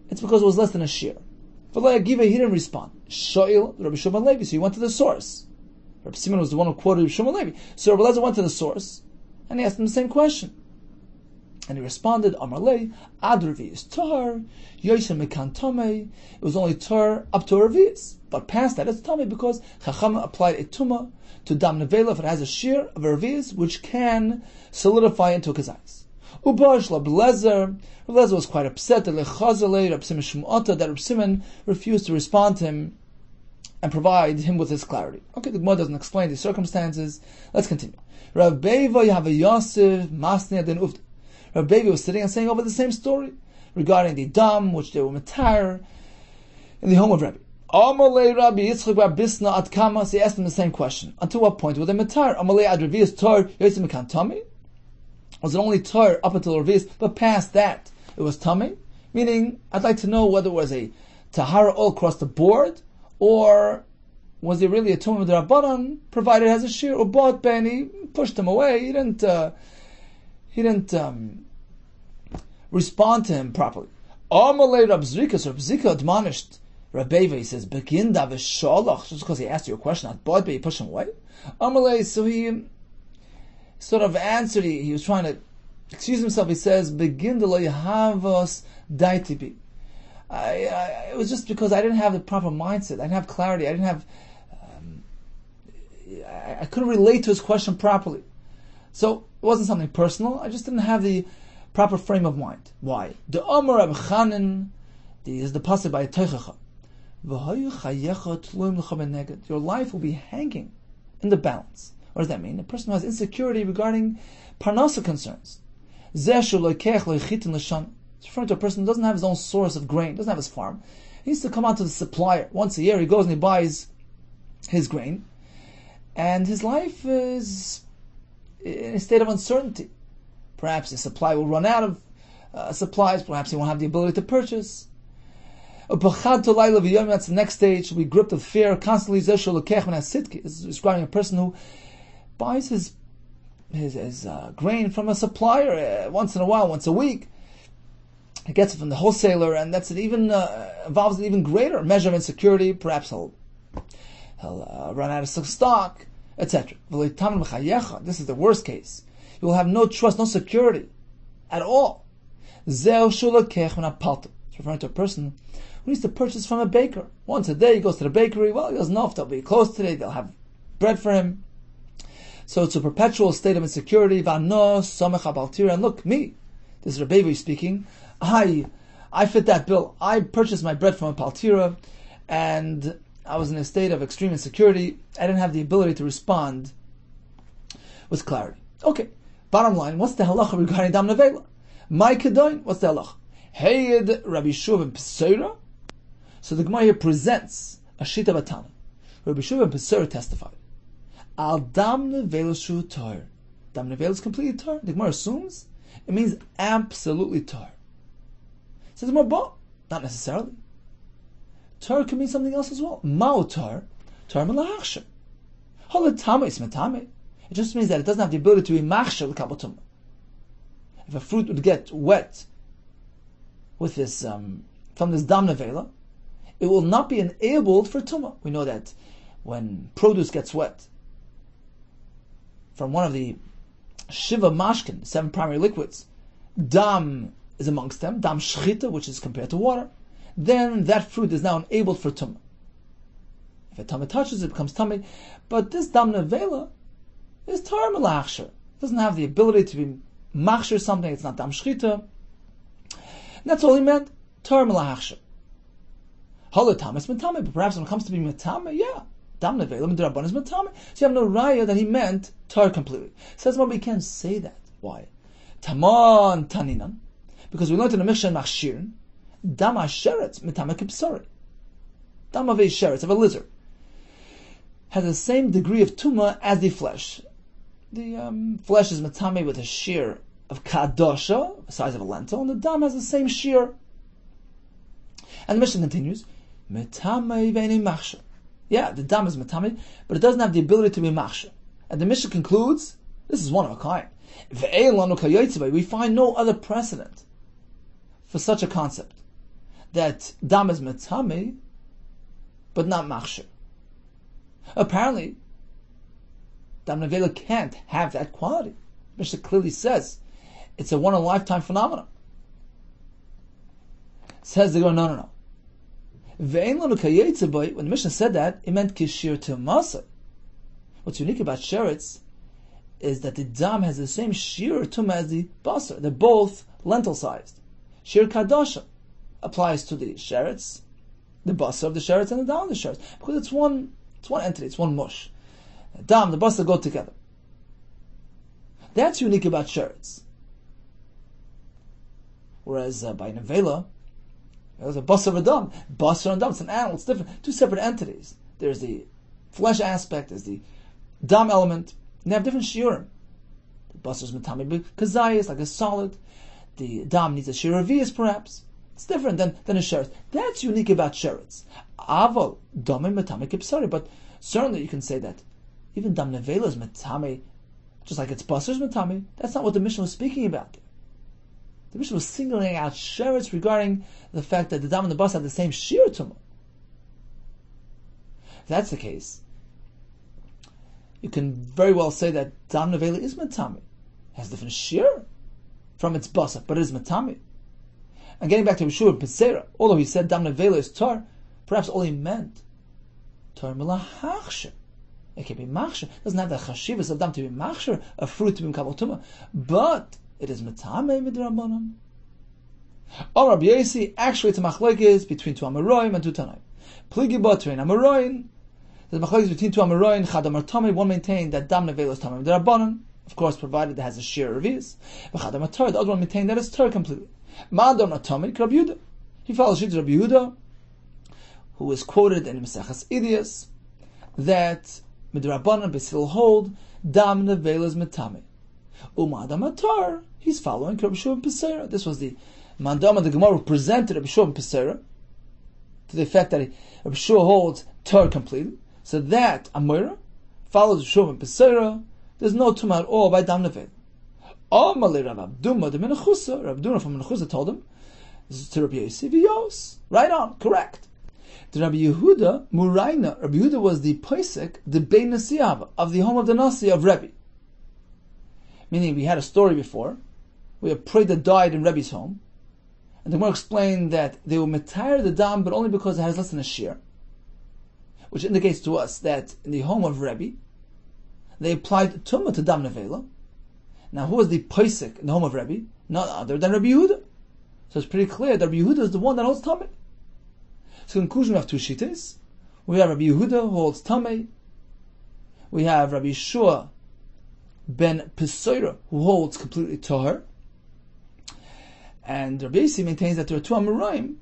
it's because it was less than a shear. For Giva, he didn't respond. Shoel, Rabbi Shimon Levi, so he went to the source. Rabbi Simon was the one who quoted Rabbi Shimon Levi. So Rabbi Lezer went to the source, and he asked him the same question. And he responded, Amarle, Ad Revi'is Tar, Yosem Mekan Tomei. It was only Tar up to Revi'is. But past that, it's Tomei because Chacham applied a Tumah to Dam Nevela if it has a shear of a Revi'is, which can solidify into a Kazais. Ubash Rablezer. Rablezer was quite upset that Reb Simon refused to respond to him and provide him with his clarity. Okay, the Gemara doesn't explain the circumstances. Let's continue. Rav Beiva Yahweh Yosef Masnei Den Uvd. Rav Beiva was sitting and saying over the same story regarding the dam which they were matar in the home of Rabbi. Amalei Rabbi Yitzchak Bar Bisna Ad Kamas. He asked him the same question. Until what point were they matar? Amalei Ad Revi'is Tar Yosem Mekan Tomei. Was it only tar up until Revi'is, but past that it was Tomei? Meaning, I'd like to know whether it was a tahara all across the board, or was it really a tumah d'Rabbanan, provided it has a shear, or bought ben, he pushed him away, he didn't respond to him properly. Amalei Rab Zrika, so Rab Zrika admonished Rab Beiva, he says, Begin da v'sholach, just because he asked you a question, not bought ben, he pushed him away. Amalei, so he sort of answered, he was trying to excuse himself, he says, Begin da lo yahavos daitibi. It was just because I didn't have the proper mindset. I didn't have clarity. I couldn't relate to his question properly. So it wasn't something personal. I just didn't have the proper frame of mind. Why? The Omer Reb Chanan, is the passage by Teichacha. Your life will be hanging in the balance. What does that mean? A person who has insecurity regarding parnasa concerns. It's referring to a person who doesn't have his own source of grain, doesn't have his farm. He needs to come out to the supplier. Once a year he goes and he buys his grain. And his life is in a state of uncertainty. Perhaps the supply will run out of supplies, perhaps he won't have the ability to purchase. That's the next stage. We gripped with fear constantly. Is describing a person who buys his grain from a supplier once in a while, once a week. He gets it from the wholesaler, and that's involves an even greater measure of insecurity. Perhaps he'll run out of stock, etc. This is the worst case. You will have no trust, no security at all. It's referring to a person who needs to purchase from a baker. Once a day he goes to the bakery. Well, he doesn't know if they'll be closed today. They'll have bread for him. So it's a perpetual state of insecurity. And look, me, this is Rabbi Yehuda speaking. I fit that bill. I purchased my bread from a paltira, and I was in a state of extreme insecurity. I didn't have the ability to respond with clarity. Okay, bottom line, what's the halacha regarding dam nevela? My kedoin, what's the halacha? Heyed Rabbi Shuv and Pesera. So the Gemara here presents a shita batana. Rabbi Shuv and Pesera testified. Al dam nevela shu tar. Dam nevela is completely tar. The Gemara assumes it means absolutely tar. Says Marbah, not necessarily. Tar can mean something else as well. Mao tar melachsher. Holatame is metame. It just means that it doesn't have the ability to be machsher l'kabotum. If a fruit would get wet with this from this dam nevela, it will not be enabled for tumah. We know that when produce gets wet from one of the shiva mashkin, 7 primary liquids, dam is amongst them, dam shchita, which is compared to water, then that fruit is now enabled for tumah. If a tumah touches it, becomes tummy. But this dam nevela is tar melachsher. It doesn't have the ability to be machsher something. It's not dam shchita. And that's all he meant, tar melachsher. Halatam is metame, but perhaps when it comes to being metame, yeah, dam nevela midrabban is metame. So you have no raya that he meant tar completely. Says Rabbi, we can't say that. Why? Taman taninan. Because we learned in the Mishnah Machshirin, dam ha'sheretz mitame kipsori. Dam of a sheretz, of a lizard, has the same degree of tumah as the flesh. The flesh is mitame with a shear of kadosha, the size of a lentil, and the dam has the same shear. And the Mishnah continues, mitame ve'nei machsher. Yeah, the dam is mitame, but it doesn't have the ability to be machsher. And the Mishnah concludes, this is one of a kind. We find no other precedent for such a concept, that dam is metame, but not machsher. Apparently, dam nevela can't have that quality. Mishnah clearly says, It's a one-in-a-lifetime phenomenon. Says the Gemara, no. When the Mishnah said that, it meant kishir to masa. What's unique about sheretz is that the dam has the same shir tumah as the basar. They're both lentil-sized. Shir kadasha applies to the sheretz, the basar of the sheretz, and the dam of the sheretz, because it's one entity, it's one mush. The dam, the basar go together. That's unique about sheretz. Whereas by nevela, there's a basar and a dam. Basar and dam, it's an animal, it's different. Two separate entities. There's the flesh aspect, there's the dam element. And they have different shiurim. The basar is metame kazayis, like a solid. The dam needs a shir revius, perhaps. It's different than a sheretz. That's unique about sheretz. Aval dame metame kipsari. But certainly you can say that even dam nevela is metame, just like its basar is metame. That's not what the Mishnah was speaking about there. The Mishnah was singling out sheretz regarding the fact that the dam and the basar have the same shir tumah. If that's the case, you can very well say that dam nevela is metame. It has different shir from its basar, but it is metame. And getting back to Yeshua and Pesera, although he said dam nevela is tar, perhaps all he meant tar melachachsher. It can be machsher. It doesn't have the chashivas of dam to be machsher, a fruit to be mekabel tumah, but it is metame midrabanan. Oh, Rabbi Yossi, actually it's a machlokes between two Amoraim and two Tanaim. Pligi b'trein Amoraim. There's a machlokes between two Amoraim. Chad Amar Tamei. One maintained that dam nevela is tamei midrabanan, of course, provided it has a shir revius. But Chad Amar Tar, the other one maintained that it's tar completely. Ma'adam Natamei, Rabbi Yehuda. He follows Rabbi Yehuda, who is quoted in Mesechas Idias, that midrabanan b'sil hold dam nevela is metame. U'ma'adam Atar, he's following Rabbi Yehuda and Pesera. This was the mandama the Gemara presented Rabbi Yehuda and Pesera to the effect that Rabbi Yehuda holds tar completely. So that Amora follows Rabbi Yehuda and Pesera. There's no tumah at all by dam nevela. Amalei Rav Abduma the Menachusa. Rav Abduma from Menachusa told him, this is to Rabbi Yossi v'Yos. Right on, correct. To Rabbi Yehuda Muraina. Rabbi Yehuda was the Pesach, the Bein Nasiava, of the home of the Nasi of Rebbe. Meaning, we had a story before. We had prayed that died in Rebbe's home. And the Gemara explained that they will retire the dam, but only because it has less than a shear. Which indicates to us that in the home of Rebbe, they applied tumah to dam nevela. Now, who was the Pesach in the home of Rebbe? None other than Rabbi Yehuda. So it's pretty clear that Rabbi Yehuda is the one that holds tamei. So in conclusion, we have two shittas. We have Rabbi Yehuda who holds tamei. We have Rabbi Yeshua ben Pesera who holds completely tahor. And Rabbi Yossi maintains that there are two Amoraim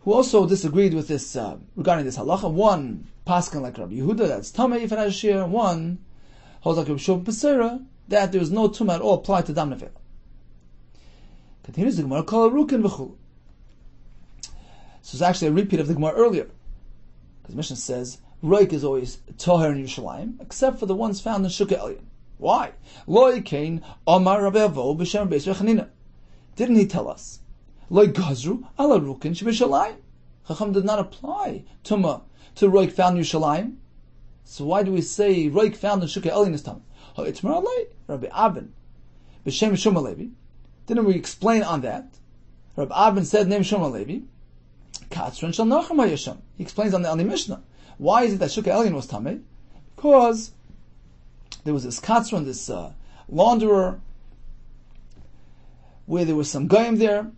who also disagreed with this regarding this halacha. One paskin like Rabbi Yehuda, that's tamei if it has shear. One holds like Rabbi Yeshua ben Pesera, that there is no tumah at all applied to dam nevela. Continues the Gemara, kol rukin v'chul. So it's actually a repeat of the Gemara earlier, because Mishnah says roik is always tahor in Yerushalayim, except for the ones found in Shekelim. Why? Loi kain Amar Rabbi Avo b'shem Beis Rechanina. Didn't he tell us? Loi gazru ala rukin sheb'Yerushalayim. Chacham did not apply tumah to roik found in Yerushalayim. So why do we say roik found in Shekelim is tamei? Ha'itmar alei Rabbi Abin b'shem Shum Levi. Didn't we explain on that? Rabbi Abin said name Shum Levi. Katzron shel Nachum hayasham. He explains on the Mishnah. Why is it that Shekelim was tamei? Because there was this Katzron, this launderer, where there was some goyim there,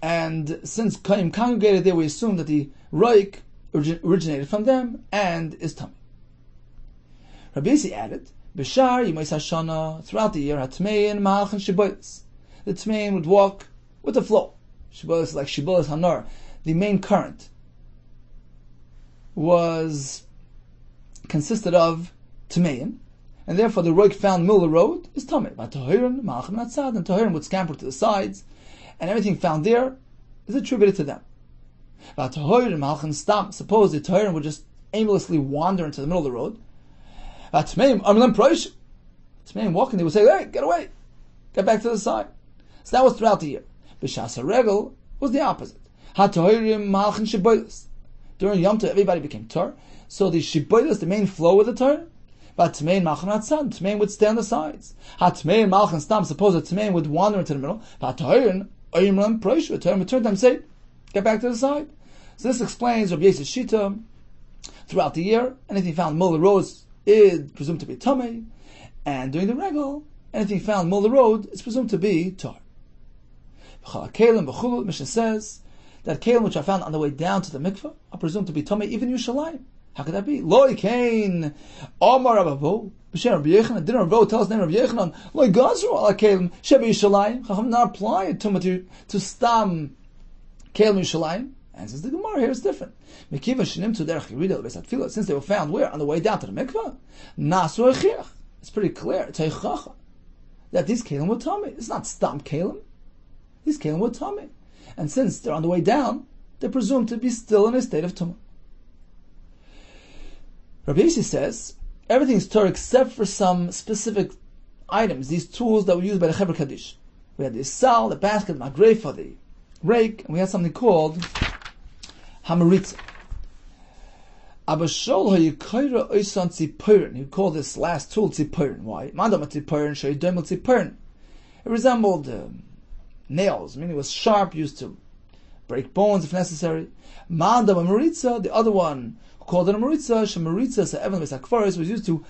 and since goyim congregated there, we assume that the roik originated from them and is tamei. Rabbi Yossi added, B'shar Yimos Hashana, throughout the year, Hatmein Malchin Shibolis. The Tmein would walk with the flow. Shibolis is like Shibolis Hanar. The main current consisted of Tmein, and therefore the roik found middle of the road is Tamei. But Tahirin, Malchim Natzad, and Tahirin would scamper to the sides, and everything found there is attributed to them. But Tahirin, Malchim Stam, suppose the Tahirin would just aimlessly wander into the middle of the road. Tmeim walking, they would say, hey, get away, get back to the side. So that was throughout the year. B'shas HaRegel was the opposite. HaTohirim Malchin Shibolis. During Yom Tov, everybody became Tor. So the Shibolis, the main flow of the Tor, But Tmein Malchan Hatzad, Tmein would stay on the sides. Tmein Malchan Stam, suppose that Tmein would wander into the middle. Toirin would turn to them and say, get back to the side. So this explains Rabbi Yosef's Shita. Throughout the year, anything found in the middle of the road is presumed to be Tamei, and during the regal, anything found in the middle of the road is presumed to be Tar. Mishnah says that Kelim which are found on the way down to the mikveh are presumed to be Tamei, even Yerushalayim. How could that be? Loi Kain, Omar Rabbo, B'Shem Rabbi Yehuda, didn't Rabbo tell us the name of Rabbi Yehuda? Loi Gazru ala Kelim, Sheba Yerushalayim. Chacham not apply it to Stam Kelim Yerushalayim. And since the Gemara here is different. Since they were found where? On the way down to the mikveh? It's pretty clear. That these Kelim were Tamei. It's not Stam Kelim. These Kelim were Tamei. And since they're on the way down, they're presumed to be still in a state of Tumah. Rabbi Yossi says, everything is Torah except for some specific items, these tools that were used by the Chevra Kaddish. We had the sal, the basket, the magrefa, the rake, and we had something called Hamaritza. Abashol hayikaira oisan tziporin. He called this last tool tziporin. Why? Mandam tziporin shayidemel tziporin. It resembled nails, meaning it was sharp, used to break bones if necessary. Mandam Hamaritza, the other one who called it a Hamaritza, Shemaritza se'evan beis hakfaris, was used to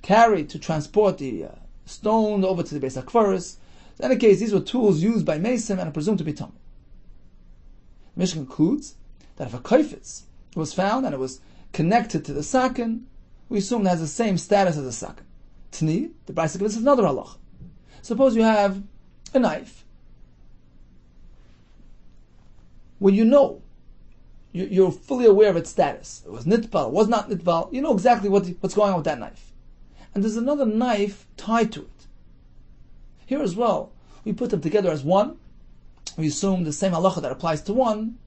carry, to transport the stone over to the beis hakfaris. In any case, these were tools used by Mason and are presumed to be Tamei. The Mishnah concludes that if a kaifetz was found and it was connected to the sakin, we assume it has the same status as the sakin. Tni, the Brisa gives us another halach. Suppose you have a knife. When you know, you're fully aware of its status. It was nitbal, was not nitbal. You know exactly what's going on with that knife. And there's another knife tied to it. Here as well, we put them together as one. We assume the same halacha that applies to one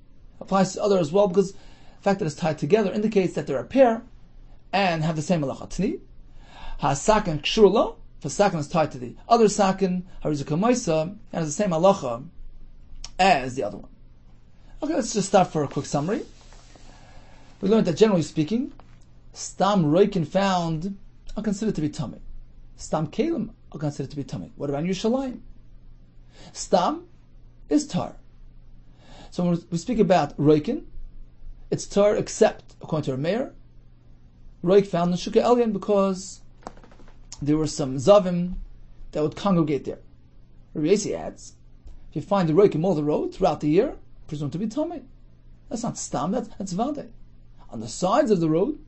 applies to other as well, because the fact that it's tied together indicates that they're a pair and have the same halacha. Tni, ha-sakin kshurla, if a sakin is tied to the other sakin, harizukah maisa, and has the same halacha as the other one. Okay, let's just start for a quick summary. We learned that generally speaking, stam roikin found are considered to be Tamei. Stam kelim are considered to be Tamei. What about Yerushalayim? Stam is tar. So when we speak about roikin, it's tar except, according to our mayor, roik found in Shekelim because there were some zavim that would congregate there. Rabbi Yossi adds, if you find the roik in all the road throughout the year, presumed to be Tamei. That's not stam, that's vade. On the sides of the road,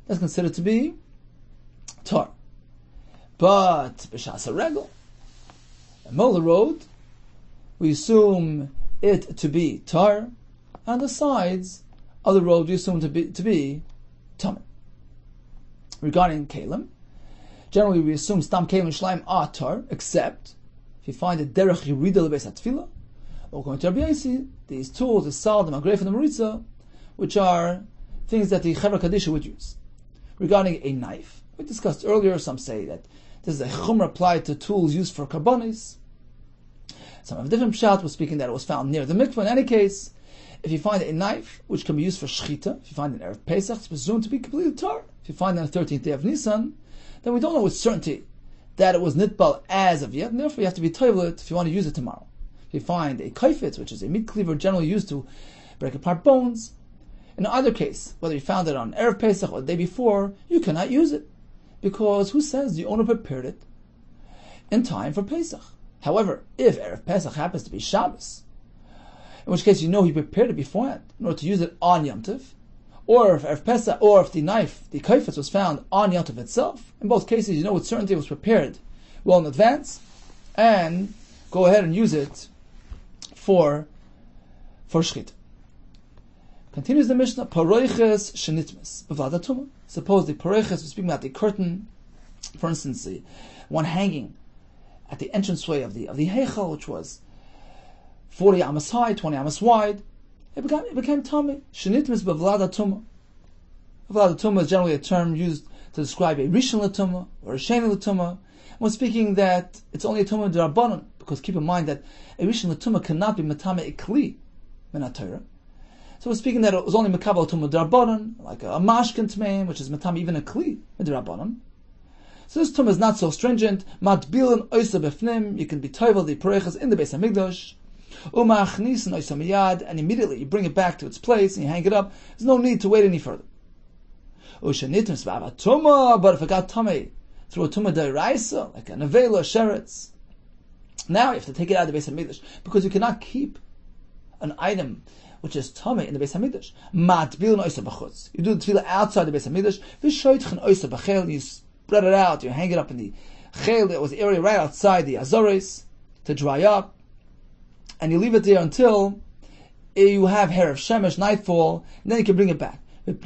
that's considered to be tar. But b'shas haregel, in the road, we assume it to be tar, and the sides of the road we assume to be tamei. Regarding kelim, generally we assume stam kelim and shleim are tar, except if you find a derech yerida lebeis hatfila, or according to Rabbi Yossi, these tools, the sal, the magrefa, and the maritza, which are things that the Chevra Kaddish would use. Regarding a knife, we discussed earlier, some say that this is a chumrah applied to tools used for karbonis. Some have different pshat, was speaking that it was found near the mikveh. In any case, if you find a knife which can be used for shchita, if you find it in Erev Pesach, it's presumed to be completely tar. If you find it on the 13th day of Nisan, then we don't know with certainty that it was nitbal as of yet, and therefore you have to be toivel if you want to use it tomorrow. If you find a kaifetz, which is a meat cleaver generally used to break apart bones, in either case, whether you found it on Erev Pesach or the day before, you cannot use it. Because who says the owner prepared it in time for Pesach? However, if Erev Pesach happens to be Shabbos, in which case you know he prepared it beforehand in order to use it on Yom Tov, or if Erev Pesach, or if the knife, the kaifetz, was found on Yom Tov itself, in both cases you know with certainty it was prepared well in advance, and go ahead and use it for shchita. Continues the Mishnah, paroiches shenitmes b'vada tumah. Suppose the paroiches, we're speaking about the curtain, for instance, the one hanging at the entranceway of the heichal, which was 40 amas high, 20 amas wide, it became tamei. Shenitmes b'vada tumah. B'vada tumah is generally a term used to describe a rishon l'tumah or a sheni l'tumah. We're speaking that it's only a tumah d'rabbanan, because keep in mind that a rishon l'tumah cannot be matame ikli min haTorah. So we're speaking that it was only mekabel tumah d'rabbanan, like a mashkin tmeim, which is matame even a kli d'rabbanan. So this tum is not so stringent. Matbilin oisa befnim, you can be toivel the parechas in the Beis Hamikdash. Umachnisin oisa miyad, and immediately you bring it back to its place and you hang it up. There's no need to wait any further. Ushanitim svava tuma, but if it got tummy through a tuma deraisa, like a nevela, sheretz, now you have to take it out of the Beis Hamikdash, because you cannot keep an item which is tummy in the Beis Hamikdash. Matbilin oisa b'chutz. You do the tefillah outside the Beis Hamikdash. V'shoitchen oisa b'chel. You spread it out. You hang it up in the chel. That was the area right outside the azores to dry up, and you leave it there until you have Erev Shemesh, nightfall, and then you can bring it back. Because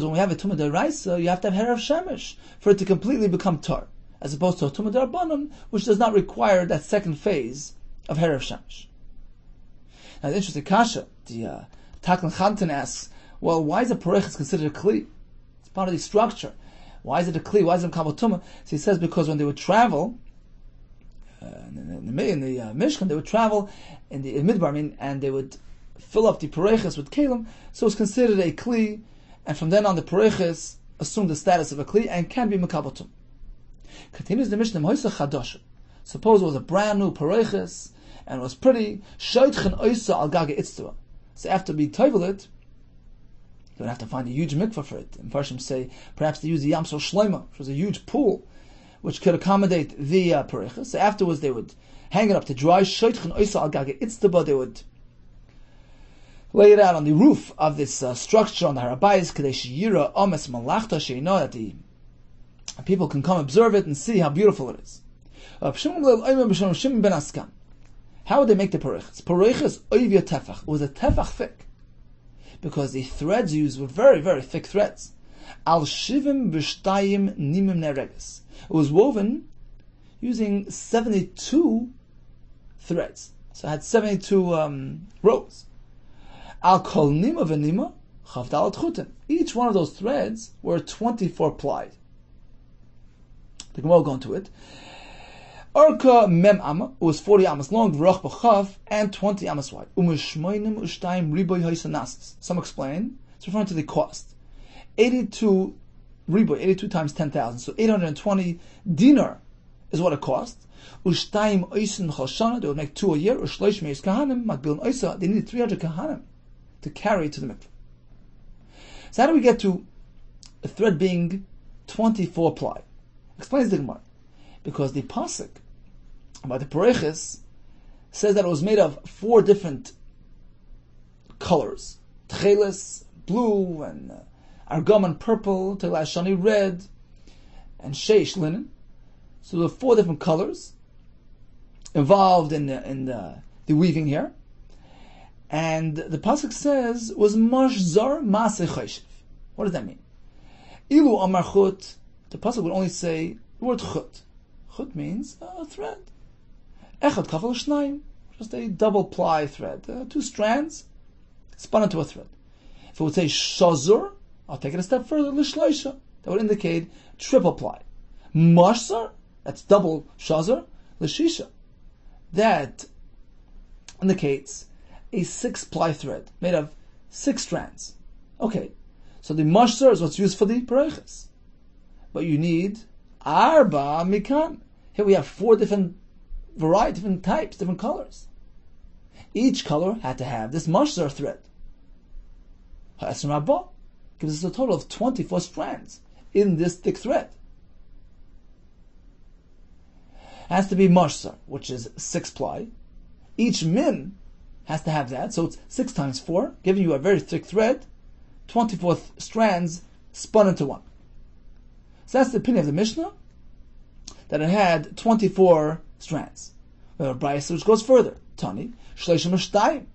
when we have a tumah deraisa, you have to have Erev Shemesh for it to completely become tar, as opposed to a tumah derabanan, which does not require that second phase of Erev Shemesh. Now, the interesting kasha, the Taklan Chantan asks, well, why is a parechas considered a kli? It's part of the structure. Why is it a kli? Why is it a kabel tumah? So he says because when they would travel in the Mishkan, they would travel in the Midbar, and they would fill up the parechas with kelim, so it's considered a kli, and from then on the parechas assume the status of a kli and can be makabel tumah. Continues the Mishnah, suppose it was a brand new parechas, and it was pretty. Shoitchen oisa al gaga itztua. So after we tovel it, you would have to find a huge mikvah for it. And Farshim say perhaps they use the Yamsel Shloima, which was a huge pool, which could accommodate the parechas. So afterwards they would hang it up to dry. Shoitchen oisa al gaga itztua. They would lay it out on the roof of this structure on the Harabayis, Kadesh Yira Omes Malachta, so you know that the people can come observe it and see how beautiful it is. How would they make the parechas? Parechas oivya tefach. It was a tefach thick, because the threads used were very, very thick threads. Al shivim b'shtayim nimim nereges. It was woven using 72 threads. So it had 72 rows. Al kol nima v'nima chavdal tchutin. Each one of those threads were 24 plied. The Gemara will go into it. Orka mem amma, it was 40 amas long, v'roch b'chav, and 20 amas wide. Umeshmoinim ushtayim riboy hoysanasis. Some explain it's referring to the cost. 82 riboy, 82 times 10,000, so 820 dinar is what it cost. Ushtayim oysin chalshana, they would make 2 a year. Ushloish meis kahanim, matbilin oysa, they needed 300 kahanim to carry to the mikveh. So how do we get to a thread being 24 ply? Explains the Gemara. Because the pasuk about the parechas says that it was made of 4 different colors: tchelis, blue, and argaman, purple, telashani, red, and sheish, linen. So there are 4 different colors involved in the weaving here. And the pasuk says was mashzar maseh choshev. What does that mean? Ilu amar chut. The pasuk would only say the word chut. Chut means a thread. Echad kafel shnayim, just a double ply thread, 2 strands spun into a thread. If it would say shazur, I'll take it a step further. Lishleisha, that would indicate triple ply. Mashzar, that's double shazur. Lishisha, that indicates a 6-ply thread made of 6 strands. Okay, so the mashzar is what's used for the parechas, but you need arba mikan. Here we have 4 different varieties, different types, different colors. Each color had to have this mashzar thread. Ha'esrim rabba gives us a total of 24 strands in this thick thread. It has to be mashzar, which is 6-ply. Each min has to have that, so it's 6 times 4, giving you a very thick thread, 24 strands spun into one. So that's the opinion of the Mishnah, that it had 24 strands. We have a brayso which goes further. Tani, Shleishim Shtayim,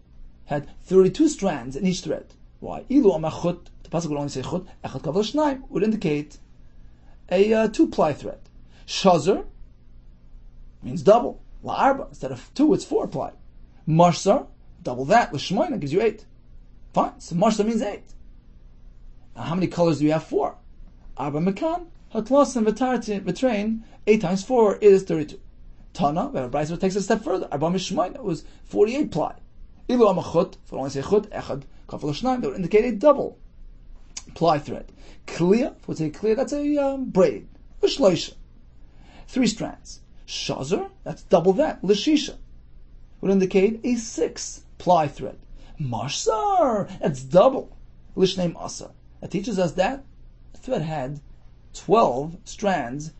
had 32 strands in each thread. Why? Ilu amachut, the pasuk would only say chut, echad kavel shnayim, would indicate a 2-ply thread. Shazar means double. La'arba, instead of 2, it's 4-ply. Mashzar, double that. L'shmoina gives you 8. Fine, so mashzar means 8. Now how many colors do you have? 4. Arba mekan, hatlasim v'train, 8 times 4 is 32. Tana, where Bryce takes it a step further. Arba mishmoina, it was 48 ply. Ilu amachut, if I only say chut, echad kafel shnayim, that would indicate a double ply thread. Clear, if we say clear, that's a braid. L'shloisha, 3 strands. Shazer, that's double that. L'shisha would indicate a 6 ply thread. Mashzar, that's double. Lishneim asa, that teaches us that the thread had 12 strands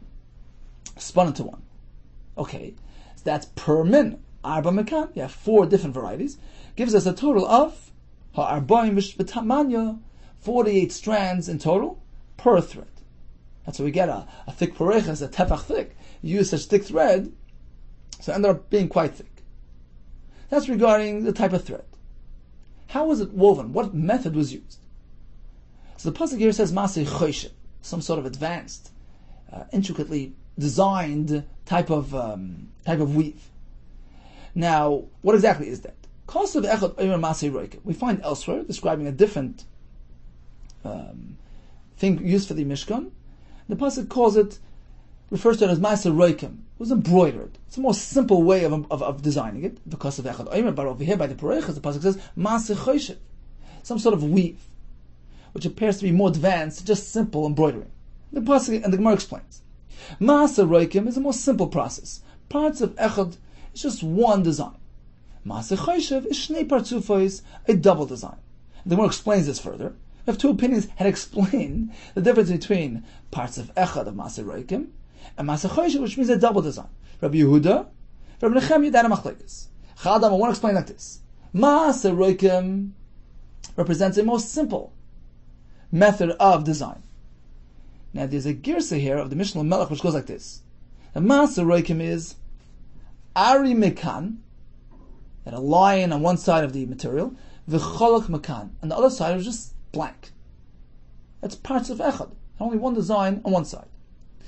spun into one. Okay, so that's per min. Arba mekan, you have 4 different varieties. Gives us a total of ha'arbaim v'tamanya, 48 strands in total per thread. That's how we get a thick pareches, a tefach thick. You use such thick thread, so it ended up being quite thick. That's regarding the type of thread. How was it woven? What method was used? So the pasuk here says maseh choshev, some sort of advanced, intricately designed type of weave. Now, what exactly is that? We find elsewhere describing a different thing used for the Mishkan. The pasuk refers to it as Ma'aser Roikim. It was embroidered. It's a more simple way of designing it because of Echad Omer. But over here by the Parechas, the pasuk says Ma'aser Choshev, some sort of weave, which appears to be more advanced, just simple embroidery. The pasuk and the Gemara explains. Ma'aser Roikim is a more simple process. Parts of Echad is just one design. Ma'aser Choshev is Shnei Partzufos, a double design. The Gemara explains this further. We have 2 opinions and explain the difference between parts of Echad of Ma'aser Roikim and Ma'aser Choshev, which means a double design. Rabbi Yehuda, Rabbi Nechemia, Dana Machlekes. Chadam, I want to explain like this. Ma'aser Roikim represents a most simple method of design. Now there's a girsa here of the Mishnah Melech which goes like this. The Ma'aser Roikim is Ari Mekan, that a line on one side of the material, V'cholach Mekan, and the other side is just blank. That's parts of Echad. Only one design on one side.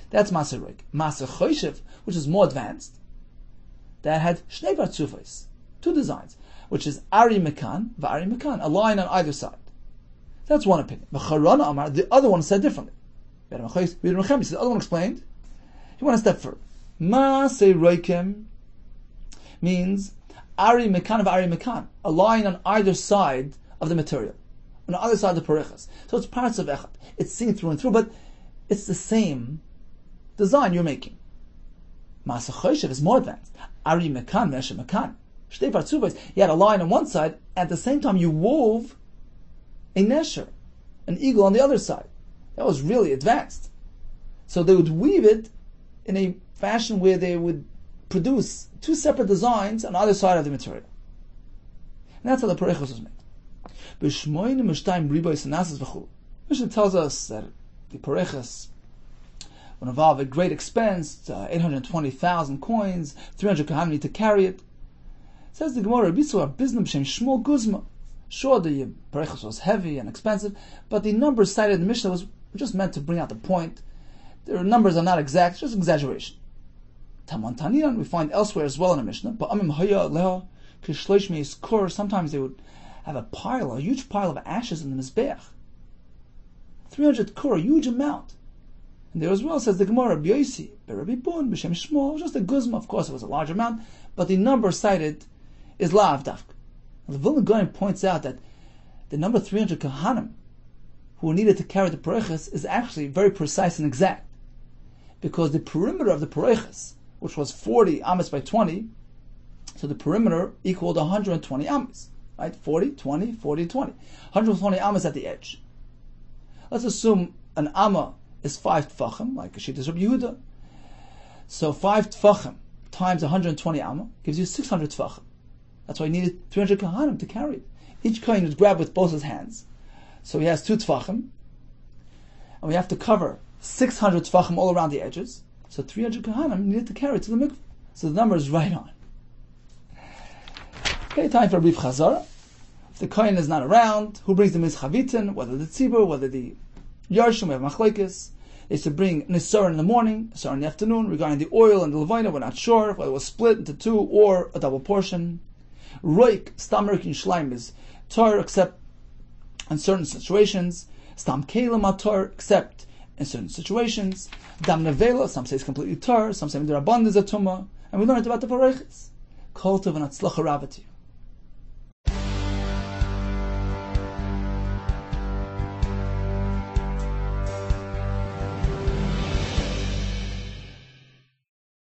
That's Ma'aser Roikim. Ma'aser Choshev, which is more advanced, that had Shnei Partzufos, 2 designs, which is Ari Mekan, V'Ari Mekan, a line on either side. That's one opinion. But Charana Amar, the other one said differently. The other one explained. He went a step further. Ma'aser Roikim means Ari Mekan V'Ari Mekan, a line on either side of the material, on the other side of the Parechas. So it's parts of Echad. It's seen through and through, but it's the same design you're making. Ma'aser Choshev is more advanced. Ari Mekan V'Eshe Mekan. Shtei Partzufos, you had a line on one side, at the same time you wove a nesher, an eagle on the other side. That was really advanced. So they would weave it in a fashion where they would produce 2 separate designs on either side of the material. And that's how the Parechos was made. Mishnah tells us that the Parechos would involve a great expense, 820,000 coins, 300 kahanim need to carry it. Says the Gemara, sure, the Parechos was heavy and expensive, but the numbers cited in the Mishnah was just meant to bring out the point. Their numbers are not exact, just exaggeration. Taman Taninan, we find elsewhere as well in the Mishnah, sometimes they would have a huge pile of ashes in the Mizbeach. 300 kur, a huge amount. And there as well says the Gemara, B'yosi, B'Rabbi Bun, B'Shem Shmuel, just a guzma, of course it was a large amount, but the number cited is La'av Dafka. The Vilna Gaon points out that the number 300 Kahanim who were needed to carry the Parechos is actually very precise and exact. Because the perimeter of the Parechos, which was 40 amas by 20, so the perimeter equaled 120 amas. Right? 40, 20, 40, 20. 120 amas at the edge. Let's assume an amma is 5 tfachim, like Shittas Rabbi Yehuda. So 5 tfachim times 120 amma gives you 600 tfachim. That's why he needed 300 kahanim to carry it. Each kohen would grab with both his hands. So he has 2 tfachim. And we have to cover 600 tfachim all around the edges. So 300 kahanim needed to carry it to the mikveh. So the number is right on. Okay, time for a brief chazara. If the kohen is not around, who brings the mizchavitin? Whether the tzibur, whether the yarshim, we have machlekes. They should bring nisar in the morning, nisar in the afternoon. Regarding the oil and the levina, we're not sure whether it was split into 2 or a double portion. Roik, stam roik in shleim is tar, except in certain situations. Stam kelim atar, except in certain situations. Dam nevela, some say it's completely tar, some say the rabban is a tumah. And we learned about the parechis. Kol tov and atzlacha rabati.